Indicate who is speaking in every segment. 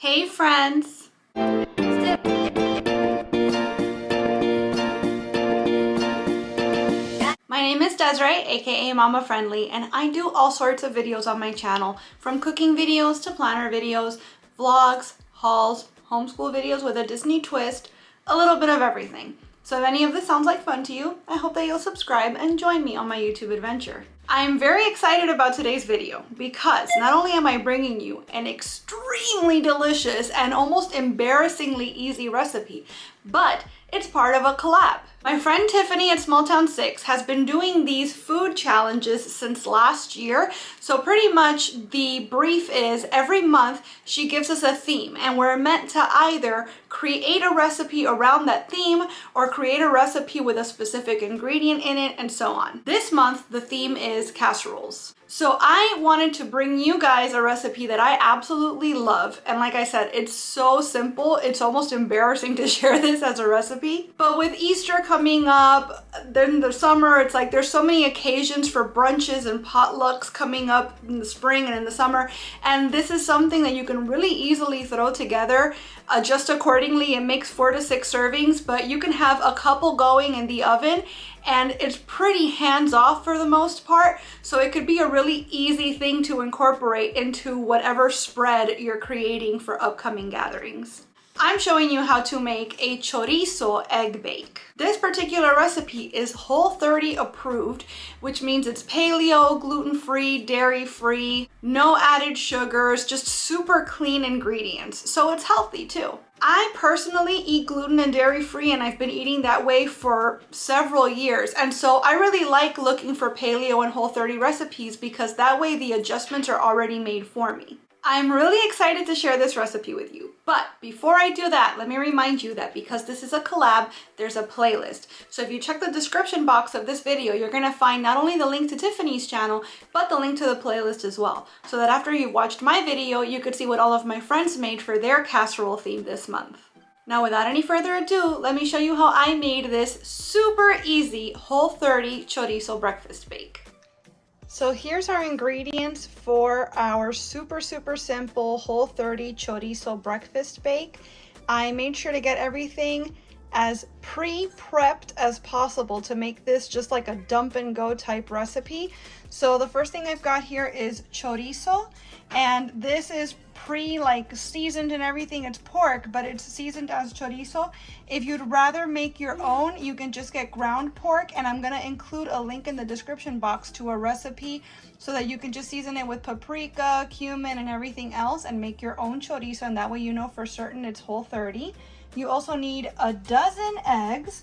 Speaker 1: Hey friends! My name is Desiree, aka Mama Friendly, and I do all sorts of videos on my channel, from cooking videos to planner videos, vlogs, hauls, homeschool videos with a Disney twist, a little bit of everything. So if any of this sounds like fun to you, I hope that you'll subscribe and join me on my YouTube adventure. I'm very excited about today's video because not only am I bringing you an extremely delicious and almost embarrassingly easy recipe, but it's part of a collab. My friend Tiffany at Small Town 6 has been doing these food challenges since last year. So pretty much the brief is every month she gives us a theme and we're meant to either create a recipe around that theme or create a recipe with a specific ingredient in it and so on. This month the theme is casseroles. So I wanted to bring you guys a recipe that I absolutely love. And like I said, it's so simple. It's almost embarrassing to share this as a recipe. But with Easter coming up, then the summer, it's like there's so many occasions for brunches and potlucks coming up in the spring and in the summer. And this is something that you can really easily throw together. Adjust accordingly. It makes 4 to 6 servings, but you can have a couple going in the oven. And it's pretty hands-off for the most part, so it could be a really easy thing to incorporate into whatever spread you're creating for upcoming gatherings. I'm showing you how to make a chorizo egg bake. This particular recipe is Whole30 approved, which means it's paleo, gluten-free, dairy-free, no added sugars, just super clean ingredients. So it's healthy too. I personally eat gluten and dairy free, and I've been eating that way for several years. And so I really like looking for paleo and Whole30 recipes because that way the adjustments are already made for me. I'm really excited to share this recipe with you. But before I do that, let me remind you that because this is a collab, there's a playlist. So if you check the description box of this video, you're gonna find not only the link to Tiffany's channel, but the link to the playlist as well. So that after you watched my video, you could see what all of my friends made for their casserole theme this month. Now without any further ado, let me show you how I made this super easy Whole30 chorizo breakfast bake. So here's our ingredients for our super simple Whole30 chorizo breakfast bake. I made sure to get everything as pre-prepped as possible to make this just like a dump and go type recipe. So the first thing I've got here is chorizo, and this is seasoned and everything. It's pork, but it's seasoned as chorizo. If you'd rather make your own, you can just get ground pork, and I'm gonna include a link in the description box to a recipe so that you can just season it with paprika, cumin, and everything else and make your own chorizo, and that way you know for certain it's Whole30. You also need a dozen eggs.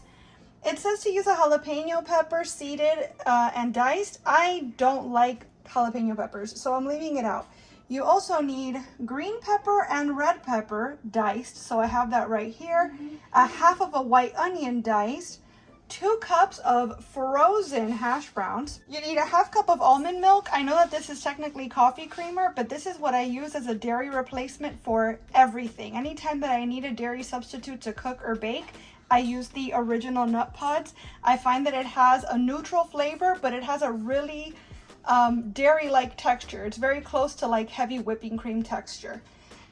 Speaker 1: It says to use a jalapeno pepper seeded and diced. I don't like jalapeno peppers, so I'm leaving it out. You also need green pepper and red pepper diced, so I have that right here. A half of a white onion diced, 2 cups of frozen hash browns. You need a half cup of almond milk. I know that this is technically coffee creamer, but this is what I use as a dairy replacement for everything. Anytime that I need a dairy substitute to cook or bake, I use the original nut pods. I find that it has a neutral flavor, but it has a really dairy-like texture. It's very close to like heavy whipping cream texture.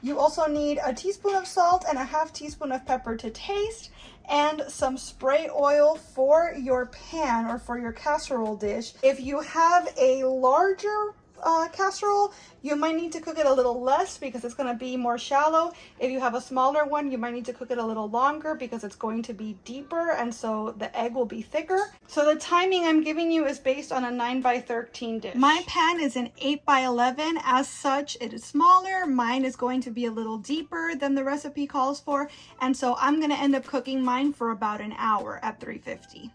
Speaker 1: You also need a teaspoon of salt and a half teaspoon of pepper to taste, and some spray oil for your pan or for your casserole dish. If you have a larger casserole, you might need to cook it a little less because it's going to be more shallow. If you have a smaller one, you might need to cook it a little longer because it's going to be deeper, and so the egg will be thicker. So the timing I'm giving you is based on a 9x13 dish. My pan is an 8x11. As such, it is smaller. Mine is going to be a little deeper than the recipe calls for, and so I'm going to end up cooking mine for about an hour at 350.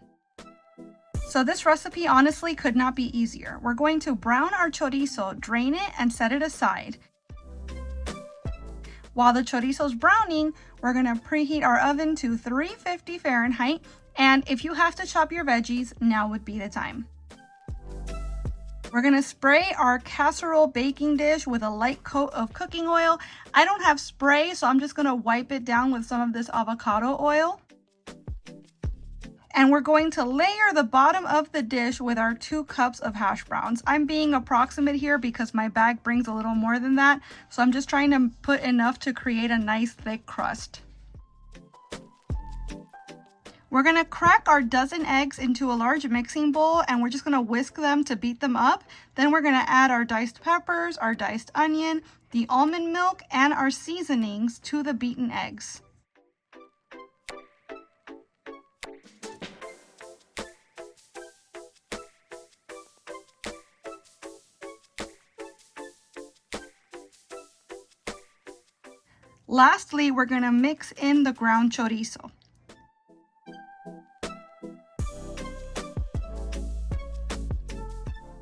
Speaker 1: So this recipe honestly could not be easier. We're going to brown our chorizo, drain it, and set it aside. While the chorizo's browning, we're going to preheat our oven to 350 Fahrenheit. And if you have to chop your veggies, now would be the time. We're going to spray our casserole baking dish with a light coat of cooking oil. I don't have spray, so I'm just going to wipe it down with some of this avocado oil. And we're going to layer the bottom of the dish with our 2 cups of hash browns. I'm being approximate here because my bag brings a little more than that. So I'm just trying to put enough to create a nice thick crust. We're gonna crack our dozen eggs into a large mixing bowl and we're just gonna whisk them to beat them up. Then we're gonna add our diced peppers, our diced onion, the almond milk, and our seasonings to the beaten eggs. Lastly, we're gonna mix in the ground chorizo.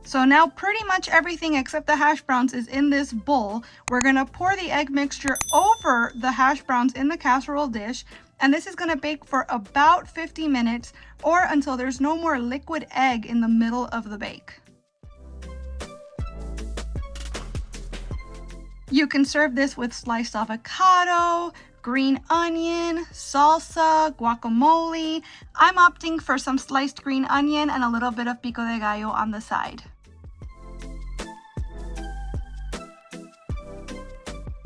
Speaker 1: So now pretty much everything except the hash browns is in this bowl. We're gonna pour the egg mixture over the hash browns in the casserole dish, and this is gonna bake for about 50 minutes or until there's no more liquid egg in the middle of the bake. You can serve this with sliced avocado, green onion, salsa, guacamole. I'm opting for some sliced green onion and a little bit of pico de gallo on the side.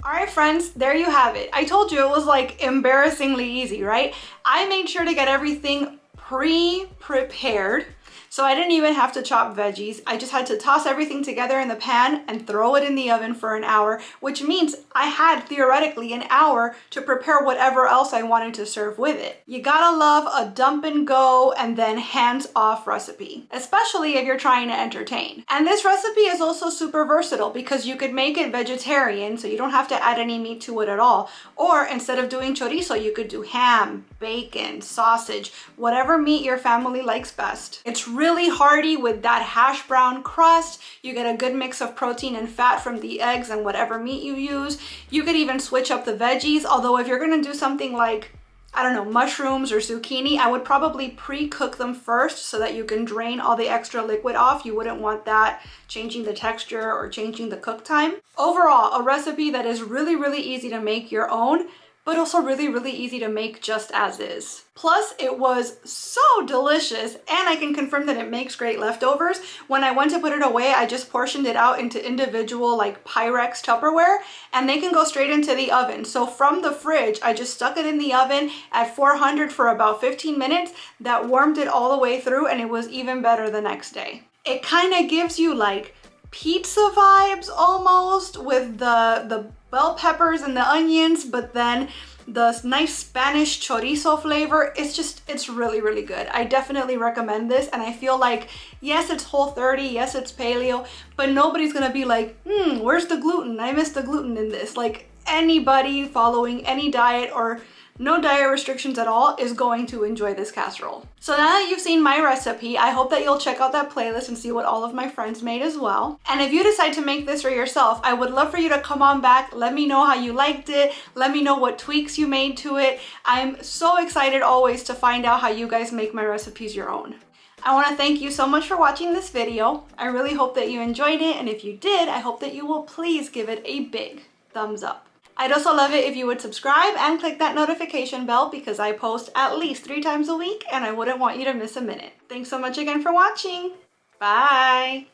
Speaker 1: All right, friends, there you have it. I told you it was like embarrassingly easy, right? I made sure to get everything pre-prepared. So I didn't even have to chop veggies. I just had to toss everything together in the pan and throw it in the oven for an hour, which means I had theoretically an hour to prepare whatever else I wanted to serve with it. You gotta love a dump and go and then hands-off recipe, especially if you're trying to entertain. And this recipe is also super versatile because you could make it vegetarian, so you don't have to add any meat to it at all. Or instead of doing chorizo, you could do ham, bacon, sausage, whatever meat your family likes best. It's really hearty with that hash brown crust. You get a good mix of protein and fat from the eggs and whatever meat you use. You could even switch up the veggies, although if you're gonna do something like, I don't know, mushrooms or zucchini, I would probably pre-cook them first so that you can drain all the extra liquid off. You wouldn't want that changing the texture or changing the cook time. Overall, a recipe that is really, really easy to make your own, but also really, really easy to make just as is. Plus, it was so delicious, and I can confirm that it makes great leftovers. When I went to put it away, I just portioned it out into individual like Pyrex Tupperware, and they can go straight into the oven. So from the fridge, I just stuck it in the oven at 400 for about 15 minutes. That warmed it all the way through, and it was even better the next day. It kind of gives you like pizza vibes almost with the bell peppers and the onions, but then the nice Spanish chorizo flavor. It's really, really good. I definitely recommend this, and I feel like, yes, it's Whole30, yes, it's paleo, but nobody's gonna be like, where's the gluten? I missed the gluten in this. Like, anybody following any diet or no diet restrictions at all is going to enjoy this casserole. So now that you've seen my recipe, I hope that you'll check out that playlist and see what all of my friends made as well. And if you decide to make this for yourself, I would love for you to come on back. Let me know how you liked it. Let me know what tweaks you made to it. I'm so excited always to find out how you guys make my recipes your own. I want to thank you so much for watching this video. I really hope that you enjoyed it, and if you did, I hope that you will please give it a big thumbs up. I'd also love it if you would subscribe and click that notification bell because I post at least 3 times a week and I wouldn't want you to miss a minute. Thanks so much again for watching. Bye.